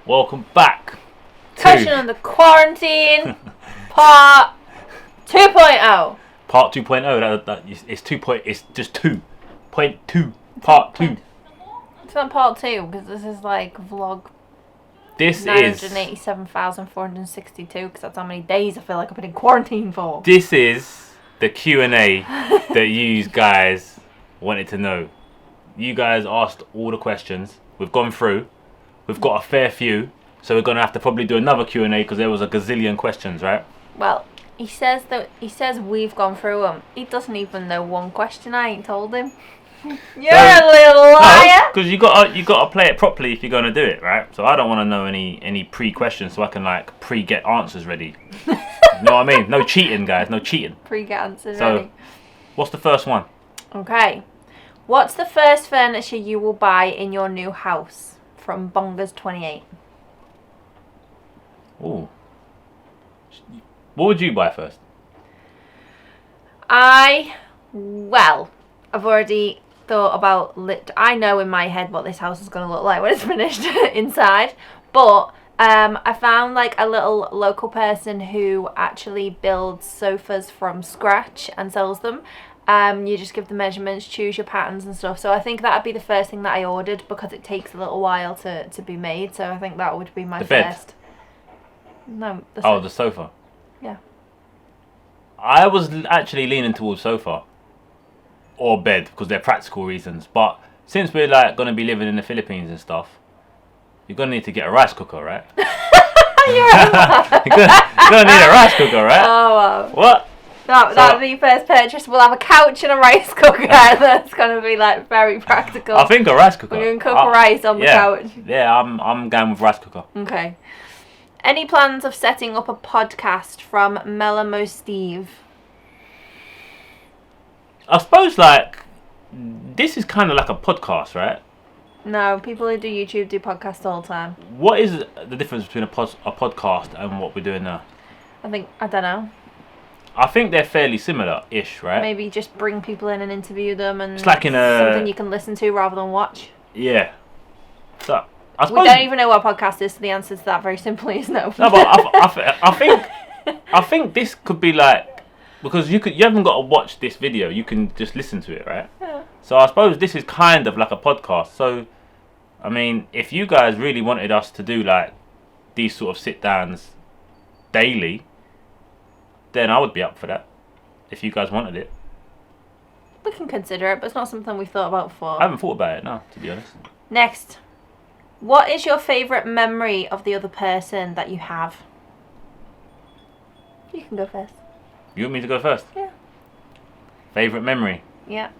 Welcome back Coshan on the quarantine, part 2.0. Part 2.0. It's just 2.2. Part 2. It's not part 2 because this is like vlog. This 987,462 because that's how many days I feel like I've been in quarantine for. This is the Q&A that you guys wanted to know. You guys asked all the questions. We've gone through. We've got a fair few. So we're going to have to probably do another Q&A because there was a gazillion questions, right? Well, he says we've gone through them. He doesn't even know one question. I ain't told him. You're a little liar. Because you got to play it properly if you're going to do it, right? So I don't want to know any pre-questions so I can like pre-get answers ready. You know what I mean? No cheating, guys. No cheating. Pre-get answers So, ready. what's the first one? Okay. What's the first furniture you will buy in your new house? From Bongers28. Ooh. What would you buy first? I've already thought about I know in my head what this house is going to look like when it's finished inside, but I found like a little local person who actually builds sofas from scratch and sells them. You just give the measurements, choose your patterns and stuff. So I think that would be the first thing that I ordered because it takes a little while to be made. So I think that would be my first. No. The sofa. Yeah. I was actually leaning towards sofa or bed because they're practical reasons. But since we're like going to be living in the Philippines and stuff, you're going to need to get a rice cooker, right? You're going to need a rice cooker, right? Oh, wow. What? That'll be your first purchase. We'll have a couch and a rice cooker. That's going to be like very practical. I think a rice cooker. We're going to cook rice on the couch. Yeah, I'm going with rice cooker. Okay. Any plans of setting up a podcast from Melamo Steve? I suppose like this is kind of like a podcast, right? No, people who do YouTube do podcasts all the time. What is the difference between a podcast and what we're doing now? I don't know. I think they're fairly similar-ish, right? Maybe just bring people in and interview them, and it's like something you can listen to rather than watch. Yeah. So I suppose we don't even know what a podcast is, so the answer to that very simply is no. No, but I think this could be like, because you haven't got to watch this video, you can just listen to it, right? Yeah. So I suppose this is kind of like a podcast. So I mean, if you guys really wanted us to do like these sort of sit downs daily, then I would be up for that. If you guys wanted it, we can consider it, but it's not something we've thought about before. I haven't thought about it, no, to be honest. Next, what is your favourite memory of the other person that you have? You can go first. You want me to go first? Yeah. Favourite memory? Yeah.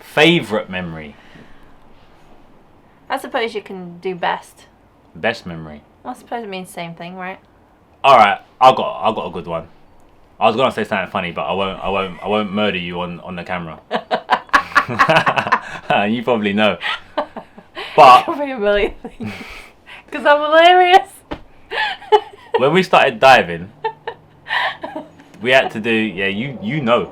Favourite memory? I suppose you can do best. Best memory? I suppose it means the same thing, right? All right, I got a good one. I was gonna say something funny, but I won't murder you on the camera. You probably know. But Could be a million things. Because I'm hilarious. When we started diving, we had to do you know.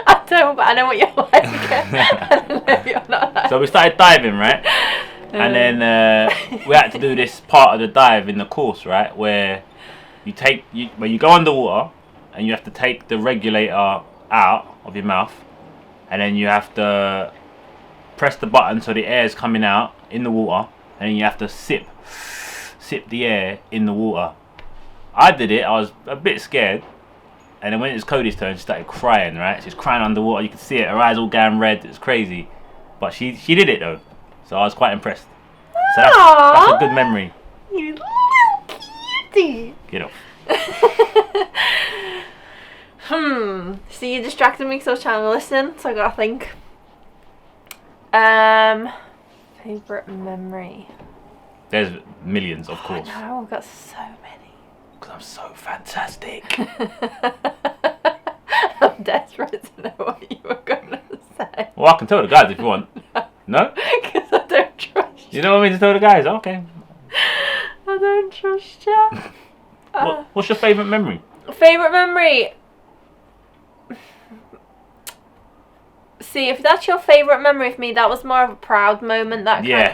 I don't, but I know what you're like. I know you're not like. So we started diving, right? And then we had to do this part of the dive in the course, right, where when you go underwater and you have to take the regulator out of your mouth, and then you have to press the button so the air is coming out in the water, and then you have to sip the air in the water. I did it. I was a bit scared, and then when it was Cody's turn, she started crying. Right, she was crying underwater. You could see it. Her eyes all going red. It was crazy, but she did it though. So I was quite impressed. So that's a good memory. You little cutie. Get off. So you distracted me because I was trying to listen, so I gotta think. Favourite memory. There's millions, of course. No, I've got so many. Because I'm so fantastic. I'm desperate to know what you were gonna say. Well, I can tell the guys if you want. No? Because I don't trust you. You don't want me to tell the guys? Okay. I don't trust you. What's your favourite memory? Favourite memory? See, if that's your favourite memory of me, that was more of a proud moment.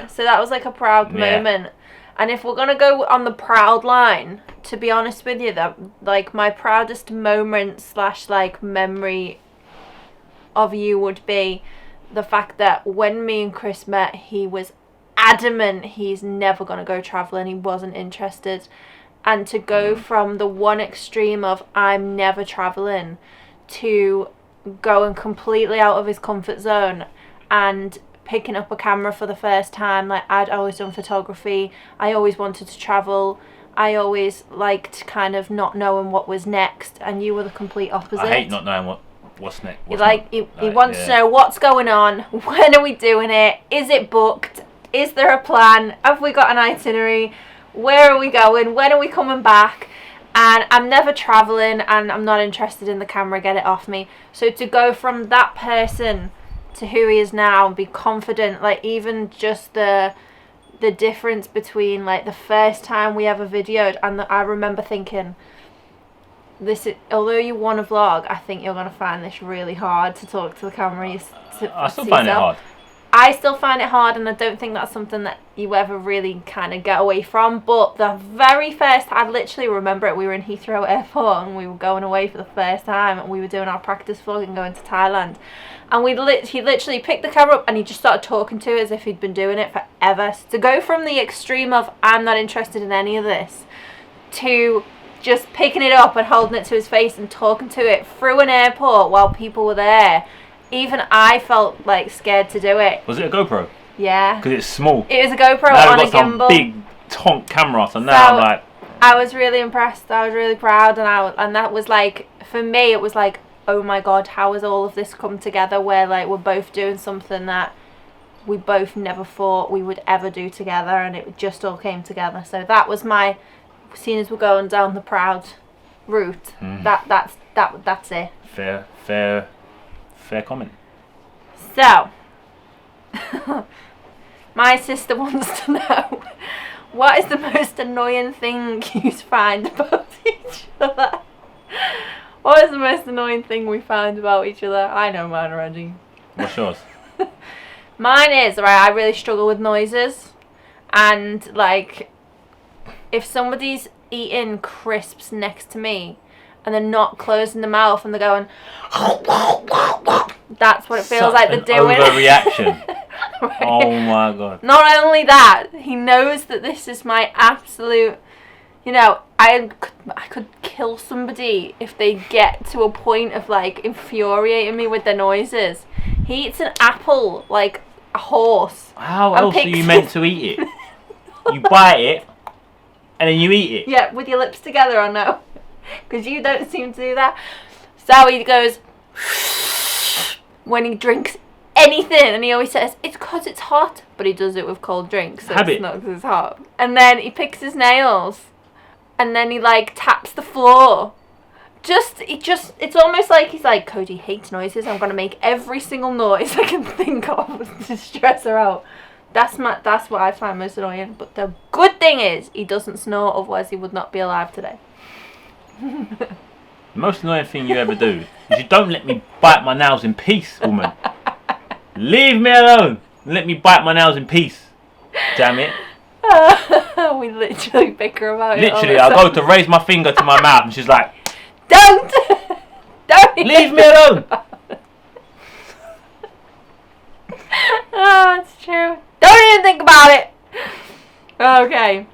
So that was like a proud moment. And if we're going to go on the proud line, to be honest with you, that like my proudest moment / like memory of you would be the fact that when me and Chris met, he was adamant he's never going to go travelling. He wasn't interested. And to go from the one extreme of I'm never travelling to going completely out of his comfort zone and picking up a camera for the first time. Like, I'd always done photography. I always wanted to travel. I always liked kind of not knowing what was next, and you were the complete opposite. I hate not knowing what's next. He wants to know what's going on, when are we doing it, is it booked, is there a plan, have we got an itinerary, where are we going, when are we coming back? And I'm never travelling and I'm not interested in the camera, get it off me. So to go from that person to who he is now and be confident, like even just the difference between like the first time we ever videoed and I remember thinking, although you want to vlog, I think you're going to find this really hard to talk to the camera. I still find it hard. I still find it hard, and I don't think that's something that you ever really kind of get away from. But the very first, I literally remember it, we were in Heathrow Airport and we were going away for the first time and we were doing our practice vlog and going to Thailand. And he literally picked the camera up and he just started talking to it as if he'd been doing it forever. So to go from the extreme of I'm not interested in any of this to just picking it up and holding it to his face and talking to it through an airport while people were there, even I felt like scared to do it. Was it a GoPro? Yeah. Because it's small. It was a GoPro now on a got some gimbal. Big tonk camera, so now I'm like. I was really impressed. I was really proud, and that was like, for me, it was like, oh my god, how has all of this come together? Where like we're both doing something that we both never thought we would ever do together, and it just all came together. So that was my. Seeing as we're going down the proud route, that's it. Fair comment. So, my sister wants to know, what is the most annoying thing you find about each other? What is the most annoying thing we find about each other? I know mine already. What's yours? Mine is, right, I really struggle with noises. And, like, if somebody's eating crisps next to me and they're not closing the mouth and they're going, that's what it feels like they're doing. Overreaction. Right. Oh my god. Not only that, he knows that this is my absolute, I could kill somebody if they get to a point of like infuriating me with their noises. He eats an apple like a horse. How else are you meant to eat it? You bite it and then you eat it. Yeah, with your lips together or no? Because you don't seem to do that. So he goes when he drinks anything, and he always says it's because it's hot, but he does it with cold drinks, so Habit. It's not because it's hot. And then he picks his nails, and then he like taps the floor. It's almost like he's like, Cody hates noises. I'm gonna make every single noise I can think of to stress her out. That's what I find most annoying. But the good thing is he doesn't snore, otherwise he would not be alive today. The most annoying thing you ever do is you don't let me bite my nails in peace, woman. Leave me alone. Let me bite my nails in peace. Damn it. We literally bicker about it. Literally, I go to raise my finger to my mouth and she's like, Don't leave me alone. Oh, it's true. Don't even think about it. Okay.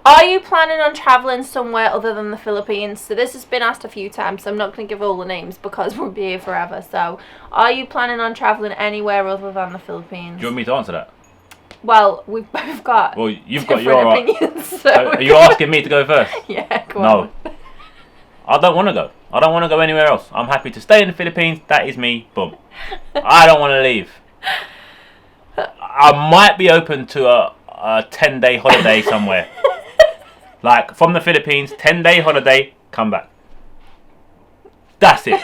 Are you planning on travelling somewhere other than the Philippines? So this has been asked a few times, so I'm not going to give all the names because we'll be here forever. So, are you planning on travelling anywhere other than the Philippines? Do you want me to answer that? Well, we've both got you've got your opinions. So are you asking me to go first? Yeah, go on. No. I don't want to go. I don't want to go anywhere else. I'm happy to stay in the Philippines. That is me. Boom. I don't want to leave. I might be open to a 10-day holiday somewhere. Like, from the Philippines, 10-day holiday, come back. That's it.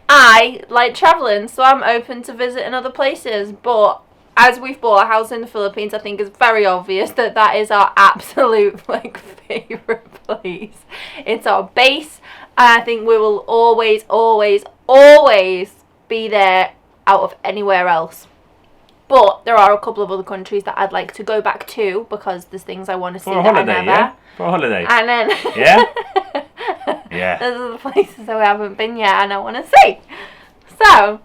I like travelling, so I'm open to visiting other places. But as we've bought a house in the Philippines, I think it's very obvious that is our absolute, like, favourite place. It's our base. And I think we will always, always, always be there out of anywhere else. But there are a couple of other countries that I'd like to go back to because there's things I want to see For a holiday, that I never. yeah? For a holiday. And then Yeah? Yeah. those are the places I haven't been yet and I want to see. So,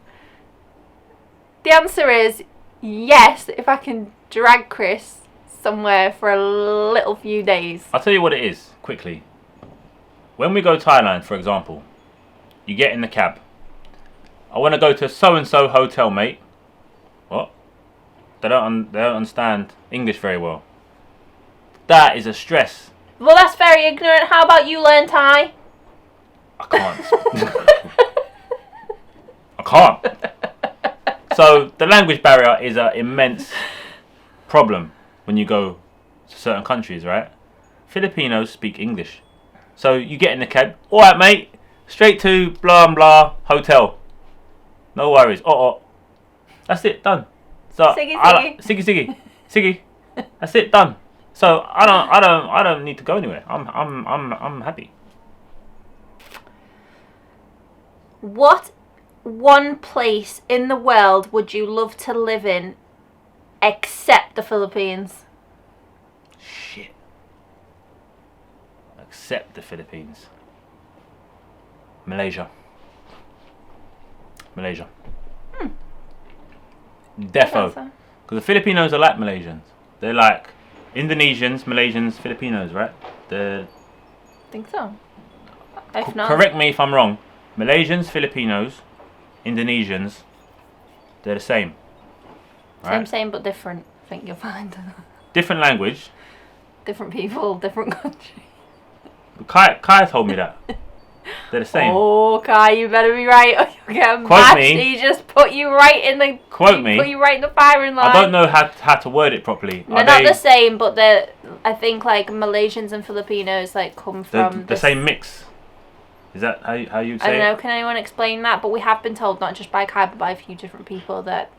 the answer is yes, if I can drag Chris somewhere for a little few days. I'll tell you what it is, quickly. When we go to Thailand, for example, you get in the cab. I want to go to so-and-so hotel, mate. What? They don't understand English very well. That is a stress. Well, that's very ignorant. How about you learn Thai? I can't. I can't. So the language barrier is an immense problem when you go to certain countries, right? Filipinos speak English. So you get in the cab. All right, mate. Straight to blah blah hotel. No worries. That's it. Done. So Siggy. That's it. Done. So I don't need to go anywhere. I'm happy. What one place in the world would you love to live in except the Philippines? Shit. Except the Philippines. Malaysia. Defo. Because the Filipinos are like Malaysians. They're like Indonesians, Malaysians, Filipinos, right? I think so. If not, correct me if I'm wrong. Malaysians, Filipinos, Indonesians, they're the same. Right? Same but different. I think you'll find. Different language. Different people, different country. Kai told me that. They're the same. Oh, Kai, you better be right. Or you'll get Quote matched. me. He just put you right in the. Quote me. Put you right in the firing line. I don't know how to word it properly. They're not the same, but they're. I think like Malaysians and Filipinos like come from the same mix. Is that how you'd say I don't know. it? Can anyone explain that? But we have been told, not just by Kai, but by a few different people, that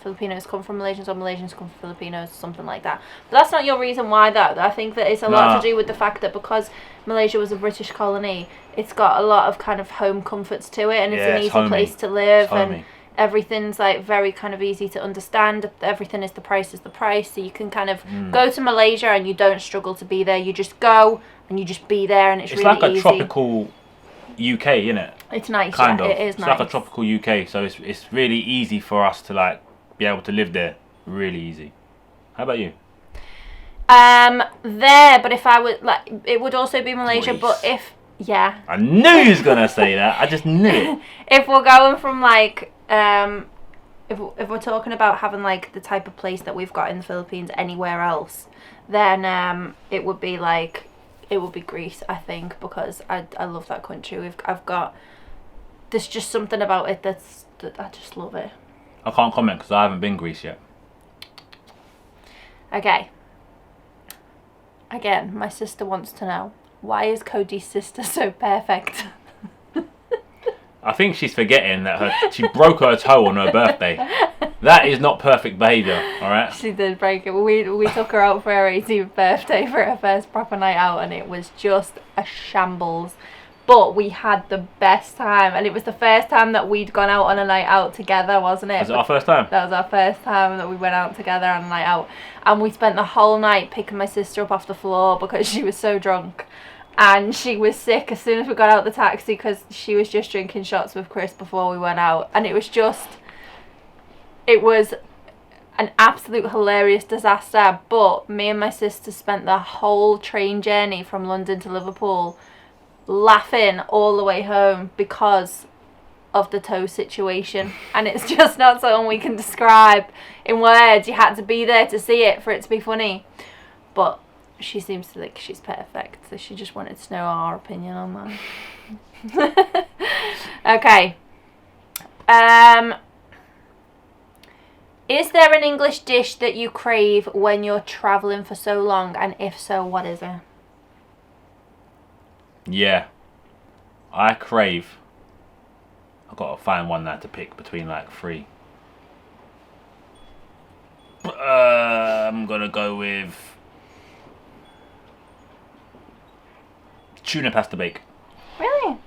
Filipinos come from Malaysians or Malaysians come from Filipinos, something like that. But that's not your reason why, though. I think that it's a lot to do with the fact that because Malaysia was a British colony, it's got a lot of kind of home comforts to it, and it's an easy place to live, and everything's like very kind of easy to understand. Everything is the price, so you can kind of go to Malaysia and you don't struggle to be there. You just go and you just be there, and it's really like a easy. tropical UK, isn't it? It's nice, kind of. It is it's nice. Like a tropical UK, so it's really easy for us to like be able to live there. Really easy. How about you? There, but if I would like, it would also be Malaysia. Greece. But if I knew you was gonna say that. I just knew it. If we're going from like, if we're talking about having like the type of place that we've got in the Philippines anywhere else, then it would be Greece, I think, because I love that country. There's just something about it that I just love it. I can't comment because I haven't been Greece yet. Okay. Again, my sister wants to know, why is Cody's sister so perfect? I think she's forgetting that she broke her toe on her birthday. That is not perfect behaviour, alright? She did break it. We took her out for her 18th birthday for her first proper night out, and it was just a shambles. But we had the best time, and it was the first time that we'd gone out on a night out together, wasn't it? Was it our first time? That was our first time that we went out together on a night out, and we spent the whole night picking my sister up off the floor because she was so drunk, and she was sick as soon as we got out the taxi because she was just drinking shots with Chris before we went out, and it was an absolute hilarious disaster. But me and my sister spent the whole train journey from London to Liverpool laughing all the way home because of the toe situation, and it's just not something we can describe in words. You had to be there to see it for it to be funny. But she seems to think she's perfect, so she just wanted to know our opinion on that. Okay. Is there an English dish that you crave when you're travelling for so long, and if so, what is it? Yeah. I crave. I've got to find one now to pick between like three. I'm going to go with tuna pasta bake. Really?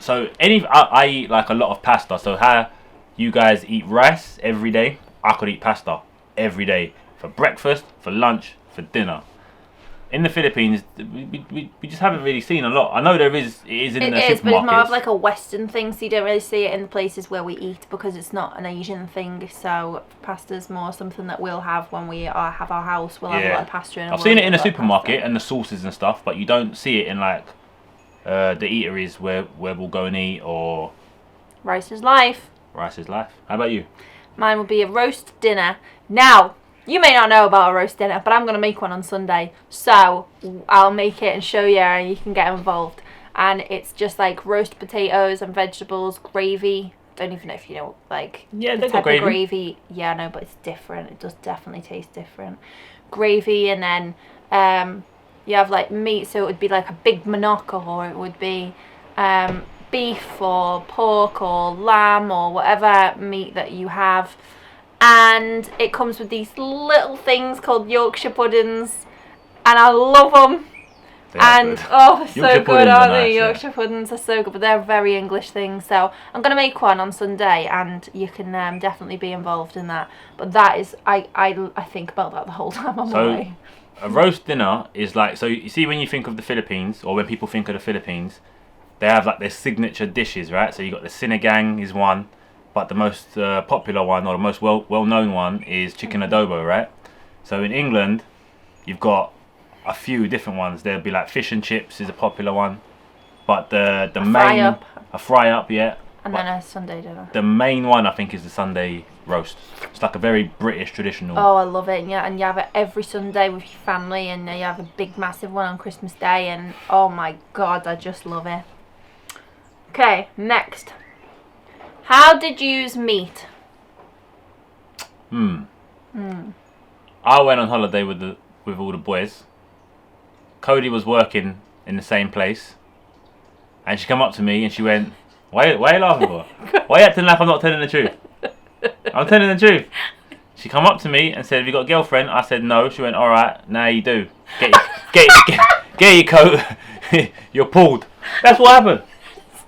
So I eat like a lot of pasta. So how you guys eat rice every day, I could eat pasta every day for breakfast, for lunch, for dinner. In the Philippines, we just haven't really seen a lot. I know it is in the supermarkets. It is, but it's more of like a Western thing, so you don't really see it in the places where we eat because it's not an Asian thing. So pasta's more something that we'll have when we have our house. We'll have a lot of pasta in. I've seen it in the supermarket and the sauces and stuff, but you don't see it in like the eateries where we'll go and eat or. Rice is life. Rice is life. How about you? Mine will be a roast dinner. Now, you may not know about a roast dinner, but I'm going to make one on Sunday. So, I'll make it and show you and you can get involved. And it's just like roast potatoes and vegetables, gravy. Don't even know if you know, like, the type of gravy. Yeah, I know, but it's different. It does definitely taste different. Gravy, and then you have like meat, so it would be like a big manok, or it would be beef or pork or lamb or whatever meat that you have. And it comes with these little things called Yorkshire puddings, and I love them. And good. oh, they're so good, aren't they? Nice, Yorkshire puddings are so good, but they're very English things. So I'm gonna make one on Sunday, and you can definitely be involved in that. But that is, I think about that the whole time I'm away. A roast dinner is like, so you see when you think of the Philippines, or when people think of the Philippines, they have like their signature dishes, right? So you got the sinigang is one. But the most popular one, or the most well-known one, is chicken adobo, right? So in England, you've got a few different ones. There'll be like fish and chips is a popular one, but the main fry up, yeah. And then a Sunday dinner. The main one, I think, is the Sunday roast. It's like a very British traditional. Oh, I love it. Yeah, and you have it every Sunday with your family, and you have a big, massive one on Christmas Day, and oh my God, I just love it. Okay, next. How did you use meat? I went on holiday with all the boys. Cody was working in the same place, and she came up to me and she went, "Why are you laughing for? Why are you acting like I'm not telling the truth? I'm telling the truth." She come up to me and said, "Have you got a girlfriend?" I said, "No." She went, "All right, now you do. Get your coat. You're pulled." That's what happened.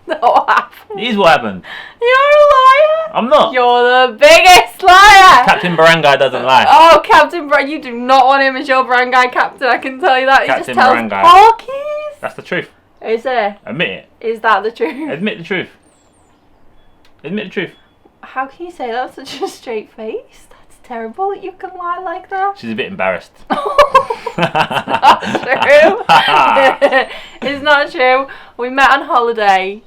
Not what happened. It is what happened. You're a liar. I'm not. You're the biggest liar. Captain Barangay doesn't lie. Oh, Captain Barangay, you do not want him as your barangay captain, I can tell you that. Captain he just tells Barangay. porkies. That's the truth. Is it? Admit it. Is that the truth? Admit the truth. Admit the truth. How can you say that with such a straight face? That's terrible that you can lie like that. She's a bit embarrassed. It's not true. It's not true. We met on holiday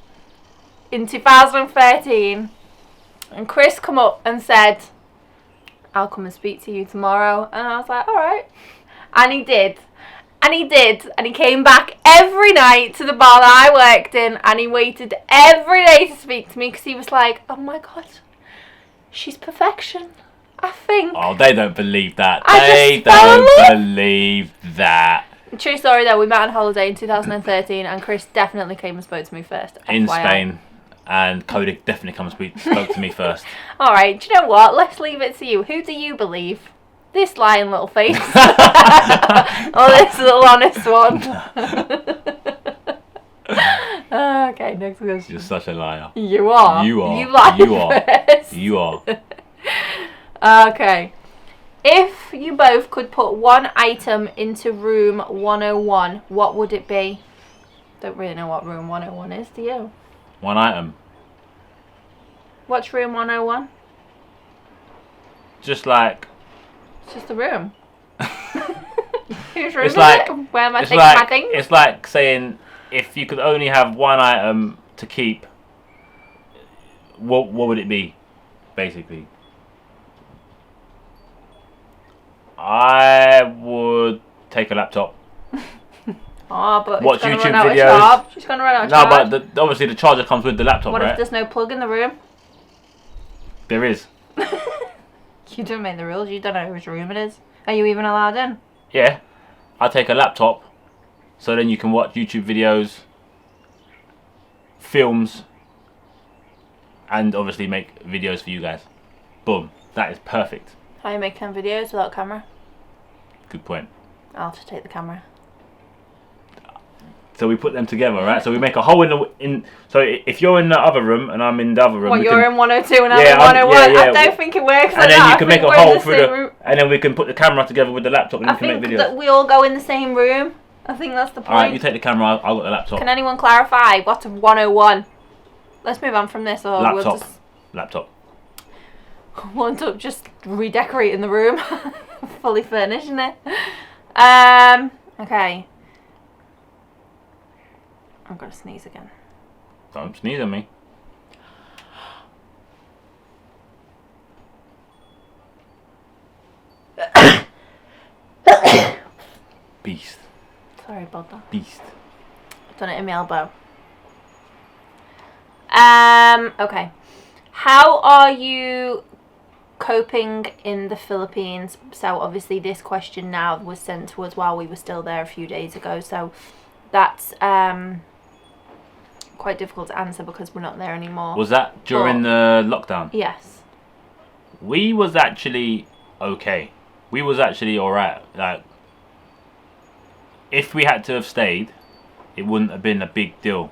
in 2013, and Chris come up and said, "I'll come and speak to you tomorrow." And I was like, "All right." And he did. And he did. And he came back every night to the bar that I worked in, and he waited every day to speak to me because he was like, "Oh my God, she's perfection, I think." Oh, they don't believe that. I They don't believe that. True story though, we met on holiday in 2013, and Chris definitely came and spoke to me first. In FYI. Spain. And Cody definitely spoke to me first. Alright, do you know what? Let's leave it to you. Who do you believe? This lying little face? Or this little honest one? Okay, next question. You're such a liar. You are. You are. You lied You are. first. You are. Okay. If you both could put one item into room 101, what would it be? Don't really know what room 101 is, do you? One item. What's room 101? Just like. It's just a room. Whose room It's is like. it? Where am I It's taking like. my things? It's like saying if you could only have one item to keep, what would it be, basically? I would take a laptop. Oh, but Watch it's gonna YouTube run out videos. of charge. She's gonna run out of No, charge. but obviously the charger comes with the laptop, What right? if there's no plug in the room? There is. You don't make the rules. You don't know whose room it is. Are you even allowed in? Yeah. I take a laptop, so then you can watch YouTube videos, films, and obviously make videos for you guys. Boom. That is perfect. How you make 10 videos without camera? Good point. I'll have to take the camera. So we put them together, right? So we make a hole so if you're in the other room and I'm in the other room, What, you're in 102 and I'm in 101? I don't think it works like that. And then you can make a hole through and then we can put the camera together with the laptop and we can make videos. I think that we all go in the same room. I think that's the point. Alright, you take the camera, I'll got the laptop. Can anyone clarify what's 101? Let's move on from this, or Laptop. We'll end up just redecorating the room. Fully furnished, isn't it? Okay. I'm gonna sneeze again. Don't sneeze on me. Beast. Sorry about that. Beast. I've done it in my elbow. Okay. How are you coping in the Philippines? So obviously this question now was sent to us while we were still there a few days ago. So that's quite difficult to answer because we're not there anymore. Was that during the lockdown? Yes. We was actually okay. We was actually alright. Like, if we had to have stayed, it wouldn't have been a big deal.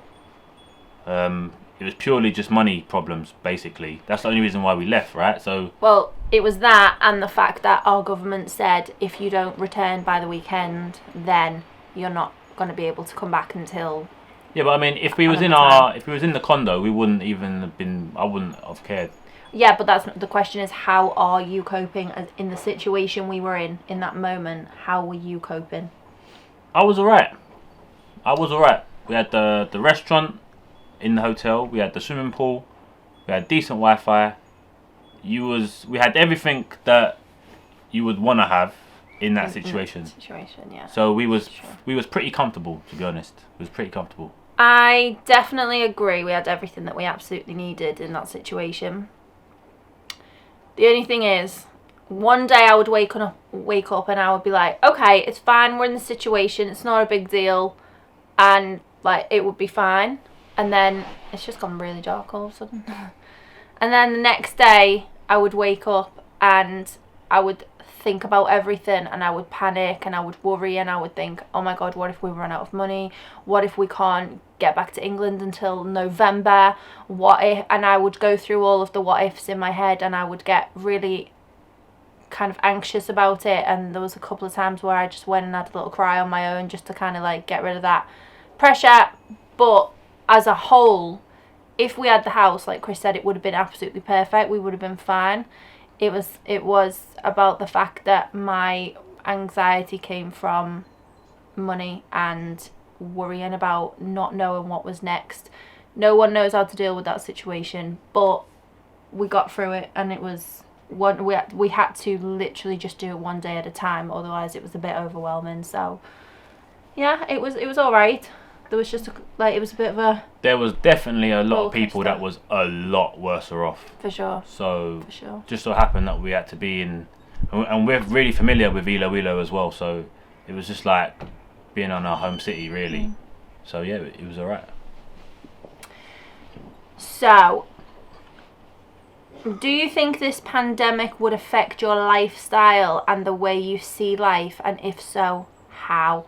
It was purely just money problems, basically. That's the only reason why we left, right? So. Well, it was that and the fact that our government said if you don't return by the weekend, then you're not going to be able to come back until. Yeah, but I mean, if we was in the condo, we wouldn't even have been. I wouldn't have cared. Yeah, but that's the question. Is how are you coping in the situation we were in that moment? How were you coping? I was alright. We had the restaurant in the hotel. We had the swimming pool. We had decent Wi-Fi. We had everything that you would want to have in that situation. Yeah. So we was pretty comfortable, to be honest. It was pretty comfortable. I definitely agree. We had everything that we absolutely needed in that situation. The only thing is, one day I would wake up and I would be like, okay, it's fine. We're in the situation. It's not a big deal, and like it would be fine. And then it's just gone really dark all of a sudden. And then the next day I would wake up and I would think about everything and I would panic and I would worry and I would think, oh my God, what if we run out of money? What if we can't get back to England until November? What if? And I would go through all of the what ifs in my head and I would get really kind of anxious about it. And there was a couple of times where I just went and had a little cry on my own just to kind of like get rid of that pressure. But as a whole, if we had the house, like Chris said, it would have been absolutely perfect. We would have been fine. It was about the fact that my anxiety came from money and worrying about not knowing what was next. No one knows how to deal with that situation, but we got through it, and it was we had to literally just do it one day at a time. Otherwise, it was a bit overwhelming. So, yeah, it was all right. There was just it was a bit of a. There was definitely a lot of people that was a lot worse off. For sure. So just so happened that we had to be in, and we're really familiar with Iloilo as well. So it was just like being on our home city, really. So yeah, it was alright. So, do you think this pandemic would affect your lifestyle and the way you see life, and if so, how?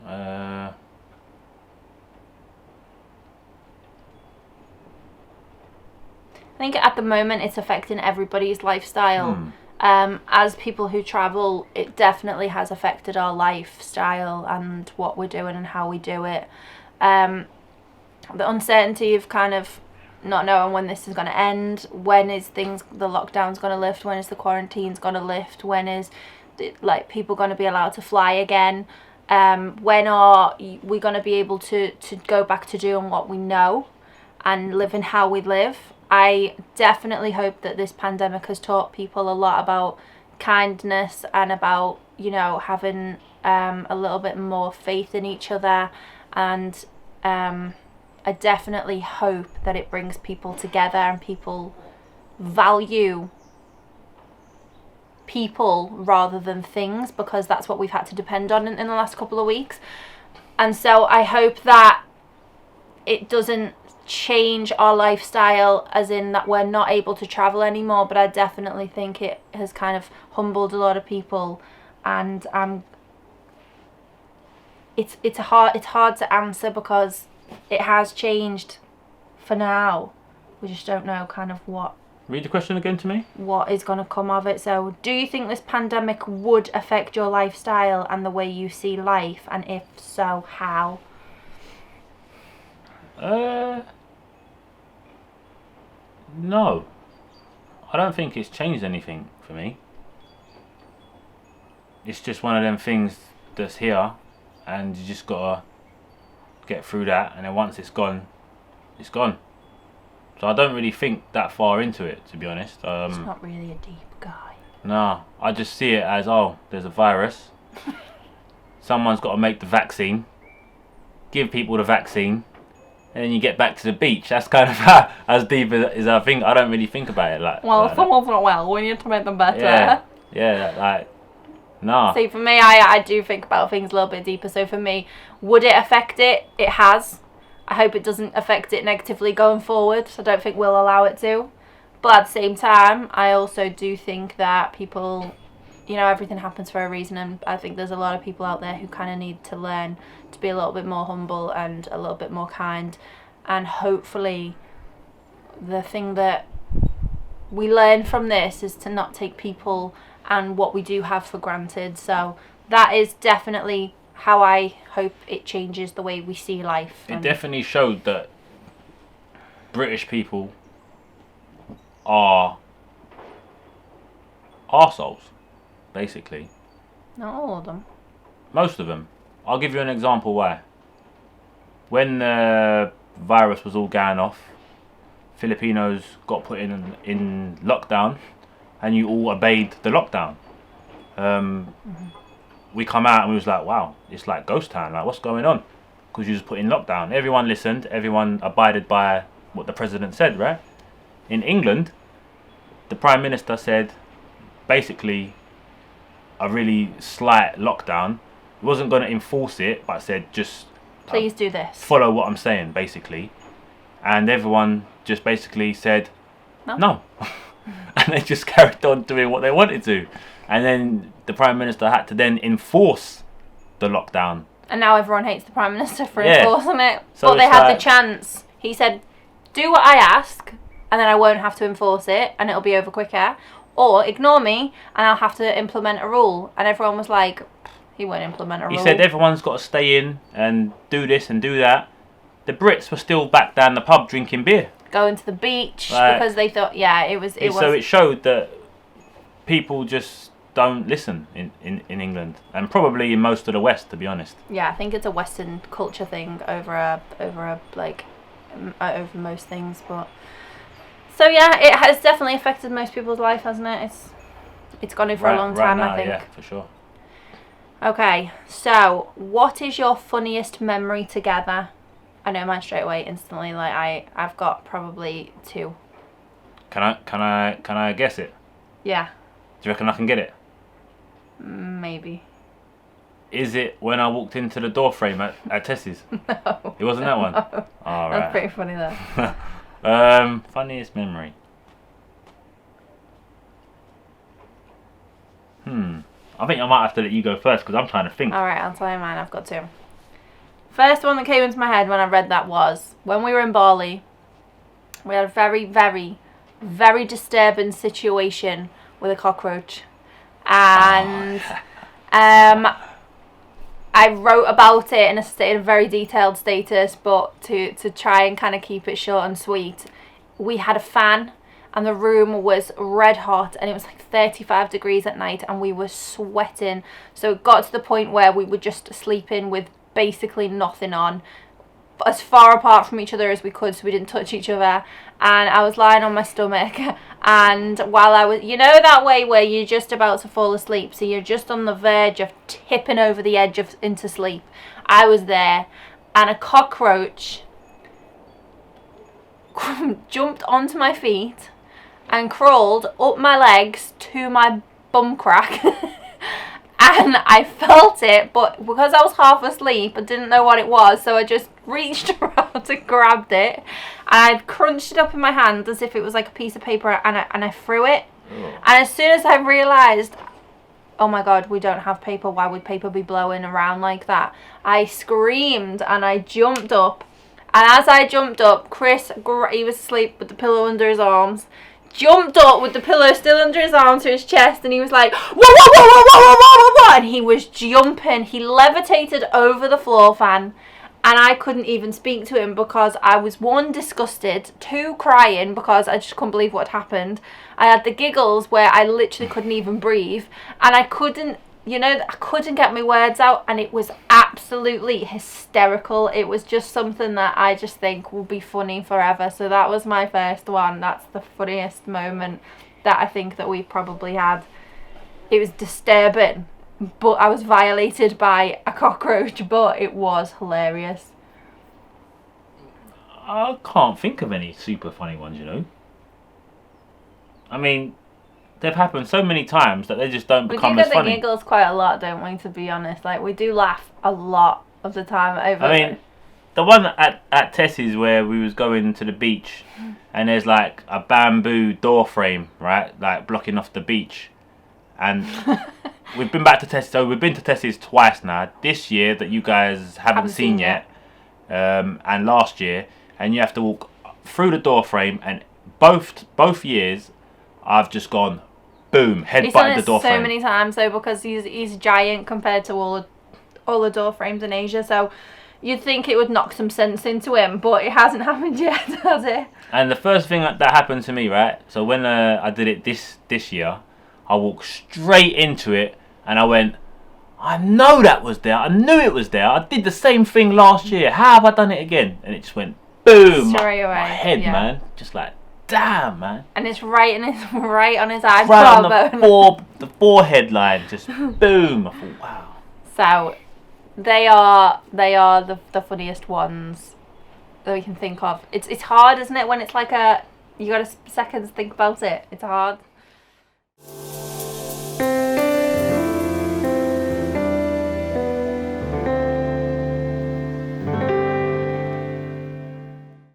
I think at the moment it's affecting everybody's lifestyle. As people who travel, it definitely has affected our lifestyle and what we're doing and how we do it. The uncertainty of kind of not knowing when this is going to end, when is the lockdown's going to lift, when is the quarantine's going to lift, when is people going to be allowed to fly again. When are we going to be able to go back to doing what we know and living how we live? I definitely hope that this pandemic has taught people a lot about kindness and about, having a little bit more faith in each other. And I definitely hope that it brings people together and people value people rather than things, because that's what we've had to depend on in the last couple of weeks. And so I hope that it doesn't change our lifestyle, as in that we're not able to travel anymore, but I definitely think it has kind of humbled a lot of people, and it's hard to answer because it has changed for now. We just don't know kind of what. Read the question again to me. What is going to come of it? So, do you think this pandemic would affect your lifestyle and the way you see life? And if so, how? No. I don't think it's changed anything for me. It's just one of them things that's here, and you just gotta get through that, and then once it's gone, it's gone. So I don't really think that far into it, to be honest. He's not really a deep guy. No, I just see it as, oh, there's a virus. Someone's got to make the vaccine, give people the vaccine, and then you get back to the beach. That's kind of as deep as I think. I don't really think about it like. Well, like if someone's not well, we need to make them better. Yeah, like, nah. See, for me, I do think about things a little bit deeper. So for me, would it affect it? It has. I hope it doesn't affect it negatively going forward. I don't think we'll allow it to. But at the same time, I also do think that people, everything happens for a reason. And I think there's a lot of people out there who kind of need to learn to be a little bit more humble and a little bit more kind. And hopefully the thing that we learn from this is to not take people and what we do have for granted. So that is definitely how I hope it changes the way we see life. It definitely showed that British people are arseholes, basically. Not all of them. Most of them. I'll give you an example why. When the virus was all going off, Filipinos got put in lockdown, and you all obeyed the lockdown. We come out and we was like, wow, it's like ghost town. Like, what's going on? Because you just put in lockdown. Everyone listened. Everyone abided by what the president said, right? In England, the Prime Minister said, basically, a really slight lockdown. He wasn't going to enforce it, but said just... Please do this. Follow what I'm saying, basically. And everyone just basically said, no. And they just carried on doing what they wanted to. And then the Prime Minister had to then enforce the lockdown. And now everyone hates the Prime Minister for enforcing it. So but they had the chance. He said, do what I ask, and then I won't have to enforce it, and it'll be over quicker. Or ignore me, and I'll have to implement a rule. And everyone was like, he won't implement a rule. He said everyone's got to stay in and do this and do that. The Brits were still back down the pub drinking beer. Going to the beach, because they thought, it was. So it showed that people just don't listen in England, and probably in most of the West, to be honest. Yeah, I think it's a Western culture thing over most things, but so yeah, it has definitely affected most people's life, hasn't it? It's gone on for a long time, now, I think. Yeah, for sure. Okay, so what is your funniest memory together? I know mine straight away, instantly. Like I've got probably 2. Can I guess it? Yeah. Do you reckon I can get it? Maybe. Is it when I walked into the door frame at Tessie's? No. It wasn't that one? No. Oh, right. That's pretty funny though. Funniest memory. I think I might have to let you go first because I'm trying to think. Alright, I'll tell you mine. I've got 2. First one that came into my head when I read that was when we were in Bali. We had a very, very, very disturbing situation with a cockroach. And I wrote about it in a very detailed status, but to try and kind of keep it short and sweet, we had a fan and the room was red hot and it was like 35 degrees at night and we were sweating. So it got to the point where we were just sleeping with basically nothing on, as far apart from each other as we could so we didn't touch each other. And I was lying on my stomach, and while I was, that way where you're just about to fall asleep, so you're just on the verge of tipping over the edge into sleep, I was there, and a cockroach jumped onto my feet and crawled up my legs to my bum crack. And I felt it, but because I was half asleep, I didn't know what it was, so I just reached around and grabbed it, and I crunched it up in my hand as if it was like a piece of paper, and I threw it. Oh. And as soon as I realised oh my God, we don't have paper. Why would paper be blowing around like that? I screamed and I jumped up. And as I jumped up, Chris, he was asleep with the pillow under his arms, jumped up with the pillow still under his arm to his chest, and he was like, whoa, whoa, whoa, whoa, whoa, whoa, whoa, whoa, whoa, and he was jumping. He levitated over the floor fan, and I couldn't even speak to him because I was, one, disgusted, two, crying because I just couldn't believe what had happened. I had the giggles where I literally couldn't even breathe, and I couldn't get my words out, and it was absolutely hysterical. It was just something that I just think will be funny forever. So that was my first one. That's the funniest moment that I think that we've probably had. It was disturbing, but I was violated by a cockroach, but it was hilarious. I can't think of any super funny ones, you know. I mean, they've happened so many times that they just don't become as funny. We do get the giggles quite a lot, don't we, to be honest? Like, we do laugh a lot of the time over. I mean, the one at Tessie's where we was going to the beach and there's like a bamboo door frame, right? Like blocking off the beach. And we've been back to Tessie's, so we've been to Tessie's twice now. This year that you guys haven't seen yet. And last year. And you have to walk through the door frame, and both years I've just gone boom, headbutted the door frame. So many times though, because he's giant compared to all the door frames in Asia. So you'd think it would knock some sense into him, but it hasn't happened yet, has it? And the first thing that happened to me, right? So when I did it this year, I walked straight into it, and I went, I know that was there. I knew it was there. I did the same thing last year. How have I done it again? And it just went boom. Straight away. My head, man. Just like, damn, man. And it's right on his eyebrow right on the forehead line, just boom. I thought, wow. So they are the funniest ones that we can think of. It's hard, isn't it, when it's like you got a second to think about it. It's hard.